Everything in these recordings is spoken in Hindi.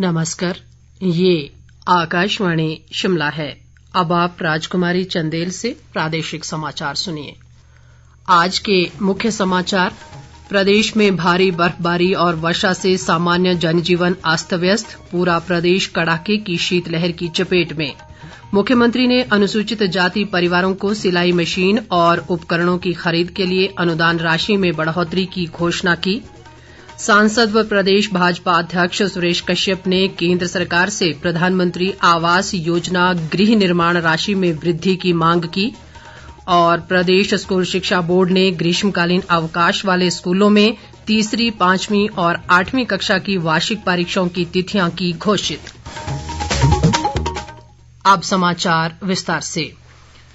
नमस्कार, ये आकाशवाणी शिमला है। अब आप राजकुमारी चंदेल से प्रादेशिक समाचार सुनिए। आज के मुख्य समाचार। प्रदेश में भारी बर्फबारी और वर्षा से सामान्य जनजीवन अस्त व्यस्त, पूरा प्रदेश कड़ाके की शीतलहर की चपेट में। मुख्यमंत्री ने अनुसूचित जाति परिवारों को सिलाई मशीन और उपकरणों की खरीद के लिए अनुदान राशि में बढ़ोतरी की घोषणा की। सांसद व प्रदेश भाजपा अध्यक्ष सुरेश कश्यप ने केंद्र सरकार से प्रधानमंत्री आवास योजना गृह निर्माण राशि में वृद्धि की मांग की। और प्रदेश स्कूल शिक्षा बोर्ड ने ग्रीष्मकालीन अवकाश वाले स्कूलों में तीसरी, 5वीं और 8वीं कक्षा की वार्षिक परीक्षाओं की तिथियां की घोषित। अब समाचार विस्तार से।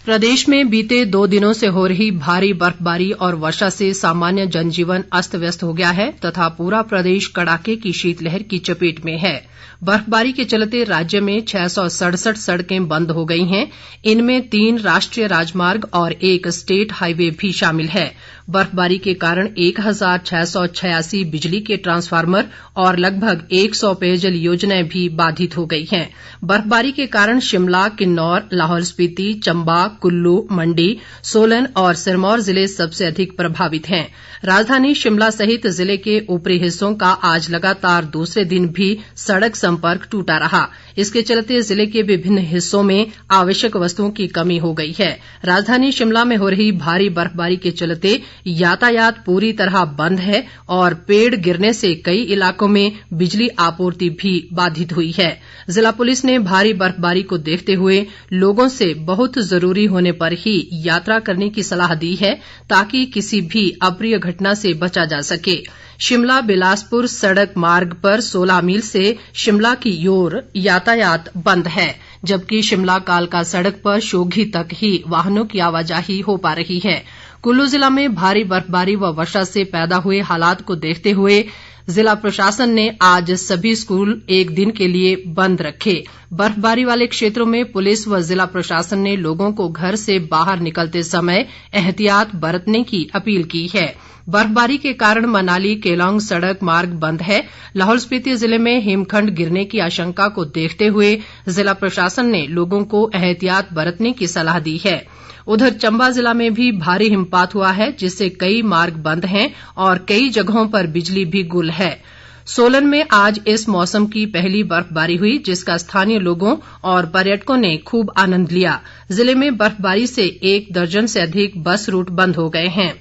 प्रदेश में बीते 2 दिनों से हो रही भारी बर्फबारी और वर्षा से सामान्य जनजीवन अस्त व्यस्त हो गया है तथा पूरा प्रदेश कड़ाके की शीतलहर की चपेट में है। बर्फबारी के चलते राज्य में 667 सड़कें बंद हो गई हैं। इनमें 3 राष्ट्रीय राजमार्ग और 1 स्टेट हाईवे भी शामिल है। बर्फबारी के कारण 1686 बिजली के ट्रांसफार्मर और लगभग 100 पेयजल योजनाएं भी बाधित हो गई हैं। बर्फबारी के कारण शिमला, किन्नौर, लाहौल स्पीति, चंबा, कुल्लू, मंडी, सोलन और सिरमौर जिले सबसे अधिक प्रभावित हैं। राजधानी शिमला सहित जिले के ऊपरी हिस्सों का आज लगातार दूसरे दिन भी सड़क संपर्क टूटा रहा। इसके चलते जिले के विभिन्न हिस्सों में आवश्यक वस्तुओं की कमी हो गई है। राजधानी शिमला में हो रही भारी बर्फबारी के चलते यातायात पूरी तरह बंद है और पेड़ गिरने से कई इलाकों में बिजली आपूर्ति भी बाधित हुई है। जिला पुलिस ने भारी बर्फबारी को देखते हुए लोगों से बहुत जरूरी होने पर ही यात्रा करने की सलाह दी है ताकि किसी भी अप्रिय घटना से बचा जा सके। शिमला बिलासपुर सड़क मार्ग पर 16 मील से शिमला की ओर यातायात बंद है, जबकि शिमला कालका सड़क पर शोघी तक ही वाहनों की आवाजाही हो पा रही है। कुल्लू जिला में भारी बर्फबारी व वर्षा से पैदा हुए हालात को देखते हुए जिला प्रशासन ने आज सभी स्कूल एक दिन के लिए बंद रखे। बर्फबारी वाले क्षेत्रों में पुलिस व जिला प्रशासन ने लोगों को घर से बाहर निकलते समय एहतियात बरतने की अपील की है। बर्फबारी के कारण मनाली केलांग सड़क मार्ग बंद है। लाहौल स्पीति जिले में हिमखंड गिरने की आशंका को देखते हुए जिला प्रशासन ने लोगों को एहतियात बरतने की सलाह दी है। उधर चंबा जिला में भी भारी हिमपात हुआ है, जिससे कई मार्ग बंद हैं और कई जगहों पर बिजली भी गुल है। सोलन में आज इस मौसम की पहली बर्फबारी हुई, जिसका स्थानीय लोगों और पर्यटकों ने खूब आनंद लिया। जिले में बर्फबारी से 1 दर्जन से अधिक बस रूट बंद हो गए हैं।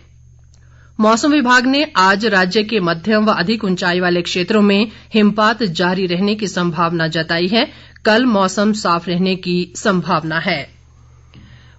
मौसम विभाग ने आज राज्य के मध्यम व अधिक ऊंचाई वाले क्षेत्रों में हिमपात जारी रहने की संभावना जताई है। कल मौसम साफ रहने की संभावना है।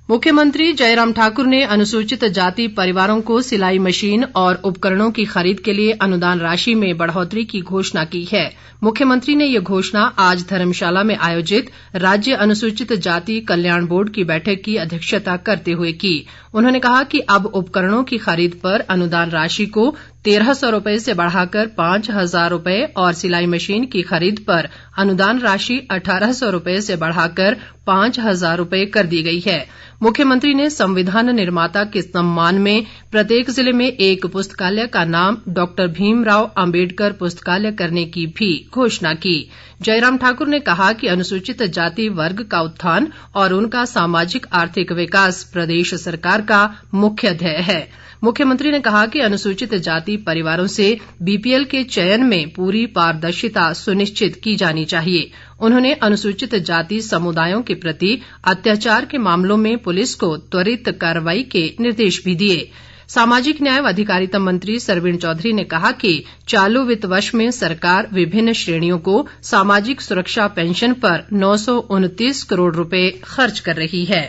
मुख्यमंत्री जयराम ठाकुर ने अनुसूचित जाति परिवारों को सिलाई मशीन और उपकरणों की खरीद के लिए अनुदान राशि में बढ़ोतरी की घोषणा की है। मुख्यमंत्री ने ये घोषणा आज धर्मशाला में आयोजित राज्य अनुसूचित जाति कल्याण बोर्ड की बैठक की अध्यक्षता करते हुए की। उन्होंने कहा कि अब उपकरणों की खरीद पर अनुदान राशि को 1300 रुपए से बढ़ाकर 5000 रुपए और सिलाई मशीन की खरीद पर अनुदान राशि 1800 रुपए से बढ़ाकर 5000 रुपए कर दी गई है। मुख्यमंत्री ने संविधान निर्माता के सम्मान में प्रत्येक जिले में एक पुस्तकालय का नाम डॉक्टर भीमराव अंबेडकर पुस्तकालय करने की भी घोषणा की। जयराम ठाकुर ने कहा कि अनुसूचित जाति वर्ग का उत्थान और उनका सामाजिक आर्थिक विकास प्रदेश सरकार का मुख्य ध्येय है। मुख्यमंत्री ने कहा कि अनुसूचित जाति परिवारों से बीपीएल के चयन में पूरी पारदर्शिता सुनिश्चित की जानी चाहिए। उन्होंने अनुसूचित जाति समुदायों के प्रति अत्याचार के मामलों में पुलिस को त्वरित कार्रवाई के निर्देश भी दिए। सामाजिक न्याय व अधिकारिता मंत्री सरवीण चौधरी ने कहा कि चालू वित्त वर्ष में सरकार विभिन्न श्रेणियों को सामाजिक सुरक्षा पेंशन पर 929 करोड़ रुपए खर्च कर रही है।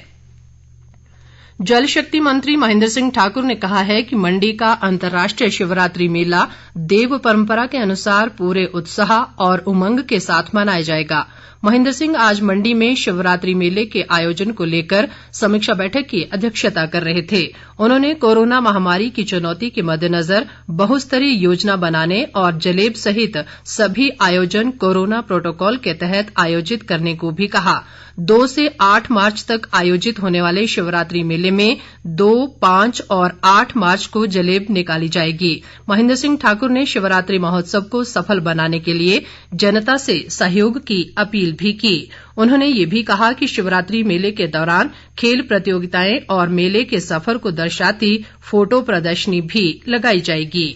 जल शक्ति मंत्री महेंद्र सिंह ठाकुर ने कहा है कि मंडी का अंतर्राष्ट्रीय शिवरात्रि मेला देव परंपरा के अनुसार पूरे उत्साह और उमंग के साथ मनाया जाएगा। महेंद्र सिंह आज मंडी में शिवरात्रि मेले के आयोजन को लेकर समीक्षा बैठक की अध्यक्षता कर रहे थे। उन्होंने कोरोना महामारी की चुनौती के मद्देनजर बहुस्तरीय योजना बनाने और जलेब सहित सभी आयोजन कोरोना प्रोटोकॉल के तहत आयोजित करने को भी कहा। 2 से 8 मार्च तक आयोजित होने वाले शिवरात्रि मेले में 2, 5 और 8 मार्च को जलेब निकाली जाएगी। महेंद्र सिंह ठाकुर ने शिवरात्रि महोत्सव को सफल बनाने के लिए जनता से सहयोग की अपील भी की। उन्होंने ये भी कहा कि शिवरात्रि मेले के दौरान खेल प्रतियोगिताएं और मेले के सफर को दर्शाती फोटो प्रदर्शनी भी लगाई जाएगी।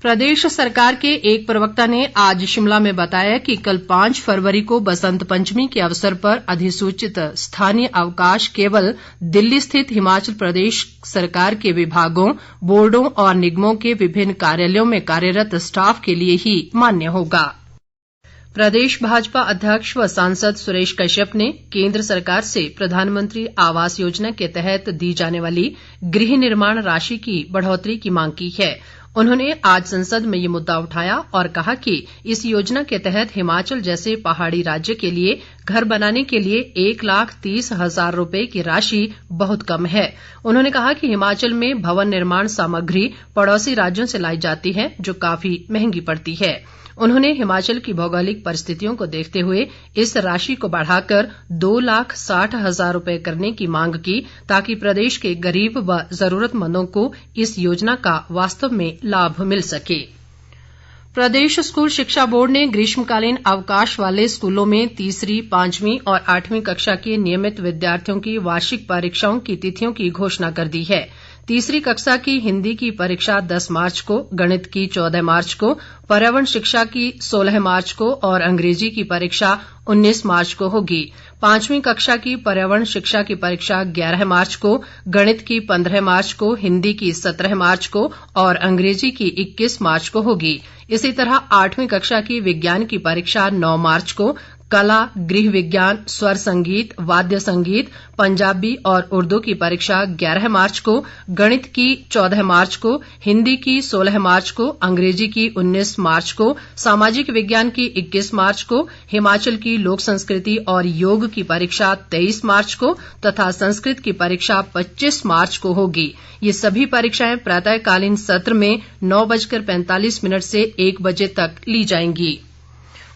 प्रदेश सरकार के एक प्रवक्ता ने आज शिमला में बताया कि कल 5 फरवरी को बसंत पंचमी के अवसर पर अधिसूचित स्थानीय अवकाश केवल दिल्ली स्थित हिमाचल प्रदेश सरकार के विभागों, बोर्डों और निगमों के विभिन्न कार्यालयों में कार्यरत स्टाफ के लिए ही मान्य होगा। प्रदेश भाजपा अध्यक्ष व सांसद सुरेश कश्यप ने केंद्र सरकार से प्रधानमंत्री आवास योजना के तहत दी जाने वाली गृह निर्माण राशि की बढ़ोतरी की मांग की है। उन्होंने आज संसद में ये मुद्दा उठाया और कहा कि इस योजना के तहत हिमाचल जैसे पहाड़ी राज्य के लिए घर बनाने के लिए 1,30,000 रुपए की राशि बहुत कम है। उन्होंने कहा कि हिमाचल में भवन निर्माण सामग्री पड़ोसी राज्यों से लाई जाती है जो काफी महंगी पड़ती है। उन्होंने हिमाचल की भौगोलिक परिस्थितियों को देखते हुए इस राशि को बढ़ाकर 2,60,000 रुपए करने की मांग की ताकि प्रदेश के गरीब व जरूरतमंदों को इस योजना का वास्तव में लाभ मिल सके। प्रदेश स्कूल शिक्षा बोर्ड ने ग्रीष्मकालीन अवकाश वाले स्कूलों में 3री, 5वीं और 8वीं कक्षा के नियमित विद्यार्थियों की वार्षिक परीक्षाओं की तिथियों की घोषणा कर दी है। 3री कक्षा की हिंदी की परीक्षा 10 मार्च को, गणित की 14 मार्च को, पर्यावरण शिक्षा की 16 मार्च को और अंग्रेजी की परीक्षा 19 मार्च को होगी। 5वीं कक्षा की पर्यावरण शिक्षा की परीक्षा 11 मार्च को, गणित की 15 मार्च को, हिंदी की 17 मार्च को और अंग्रेजी की 21 मार्च को होगी। इसी तरह 8वीं कक्षा की विज्ञान की परीक्षा 9 मार्च को, कला, गृह विज्ञान, स्वर संगीत, वाद्य संगीत, पंजाबी और उर्दू की परीक्षा 11 मार्च को, गणित की 14 मार्च को, हिंदी की 16 मार्च को, अंग्रेजी की 19 मार्च को, सामाजिक विज्ञान की 21 मार्च को, हिमाचल की लोक संस्कृति और योग की परीक्षा 23 मार्च को तथा संस्कृत की परीक्षा 25 मार्च को होगी। ये सभी परीक्षाएं प्रातःकालीन सत्र में 9:45 से 1 बजे तक ली जाएंगी।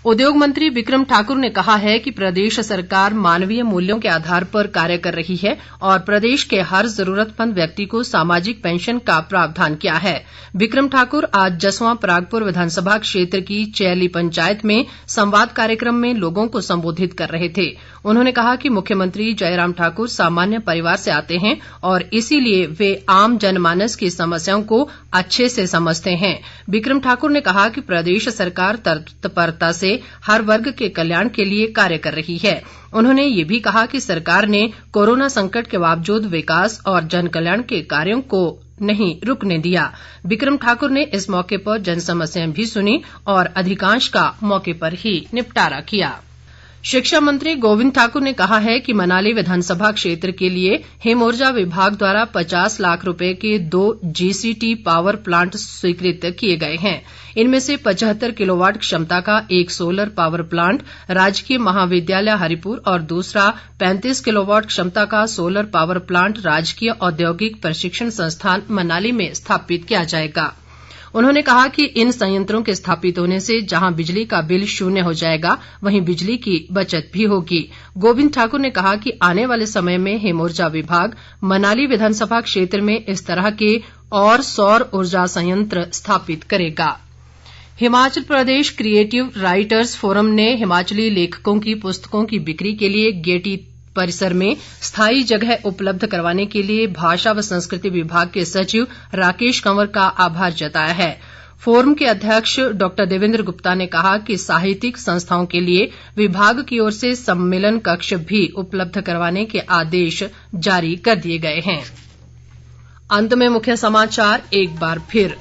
उद्योग मंत्री बिक्रम ठाकुर ने कहा है कि प्रदेश सरकार मानवीय मूल्यों के आधार पर कार्य कर रही है और प्रदेश के हर जरूरतमंद व्यक्ति को सामाजिक पेंशन का प्रावधान किया है। बिक्रम ठाकुर आज जसवां परागपुर विधानसभा क्षेत्र की चैली पंचायत में संवाद कार्यक्रम में लोगों को संबोधित कर रहे थे। उन्होंने कहा कि मुख्यमंत्री जयराम ठाकुर सामान्य परिवार से आते हैं और इसीलिए वे आम जनमानस की समस्याओं को अच्छे से समझते हैं। बिक्रम ठाकुर ने कहा कि प्रदेश सरकार तत्परता से हर वर्ग के कल्याण के लिए कार्य कर रही है। उन्होंने ये भी कहा कि सरकार ने कोरोना संकट के बावजूद विकास और जन कल्याण के कार्यों को नहीं रुकने दिया। बिक्रम ठाकुर ने इस मौके पर जन समस्याएं भी सुनी और अधिकांश का मौके पर ही निपटारा किया। शिक्षा मंत्री गोविंद ठाकुर ने कहा है कि मनाली विधानसभा क्षेत्र के लिए हिमऊर्जा विभाग द्वारा 50 लाख रुपए के 2 GCT पावर प्लांट स्वीकृत किए गए हैं। इनमें से 75 किलोवाट क्षमता का एक सोलर पावर प्लांट राजकीय महाविद्यालय हरिपुर और दूसरा 35 किलोवाट क्षमता का सोलर पावर प्लांट राजकीय औद्योगिक प्रशिक्षण संस्थान मनाली में स्थापित किया जाएगा। उन्होंने कहा कि इन संयंत्रों के स्थापित होने से जहां बिजली का बिल शून्य हो जाएगा वहीं बिजली की बचत भी होगी। गोविंद ठाकुर ने कहा कि आने वाले समय में हिमऊर्जा विभाग मनाली विधानसभा क्षेत्र में इस तरह के और सौर ऊर्जा संयंत्र स्थापित करेगा। Himachal Pradesh creative writers forum ने हिमाचली लेखकों की पुस्तकों की बिक्री के लिए गेटी परिसर में स्थायी जगह उपलब्ध करवाने के लिए भाषा व संस्कृति विभाग के सचिव राकेश कंवर का आभार जताया है। फोरम के अध्यक्ष डॉक्टर देवेंद्र गुप्ता ने कहा कि साहित्यिक संस्थाओं के लिए विभाग की ओर से सम्मेलन कक्ष भी उपलब्ध करवाने के आदेश जारी कर दिए गए हैं। अंत में मुख्य समाचार एक बार फिर।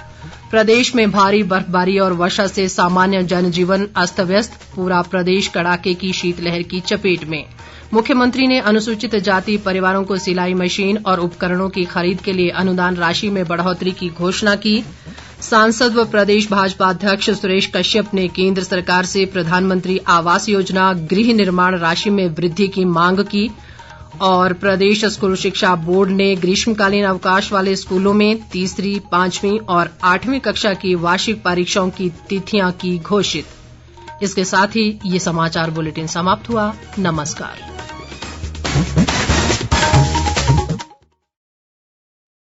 प्रदेश में भारी बर्फबारी और वर्षा से सामान्य जनजीवन अस्त व्यस्त, पूरा प्रदेश कड़ाके की शीतलहर की चपेट में। मुख्यमंत्री ने अनुसूचित जाति परिवारों को सिलाई मशीन और उपकरणों की खरीद के लिए अनुदान राशि में बढ़ोतरी की घोषणा की। सांसद व प्रदेश भाजपा अध्यक्ष सुरेश कश्यप ने केंद्र सरकार से प्रधानमंत्री आवास योजना गृह निर्माण राशि में वृद्धि की मांग की। और प्रदेश स्कूल शिक्षा बोर्ड ने ग्रीष्मकालीन अवकाश वाले स्कूलों में 3री, 5वीं और 8वीं कक्षा की वार्षिक परीक्षाओं की तिथियां की घोषित। इसके साथ ही ये समाचार बुलेटिन समाप्त हुआ। नमस्कार।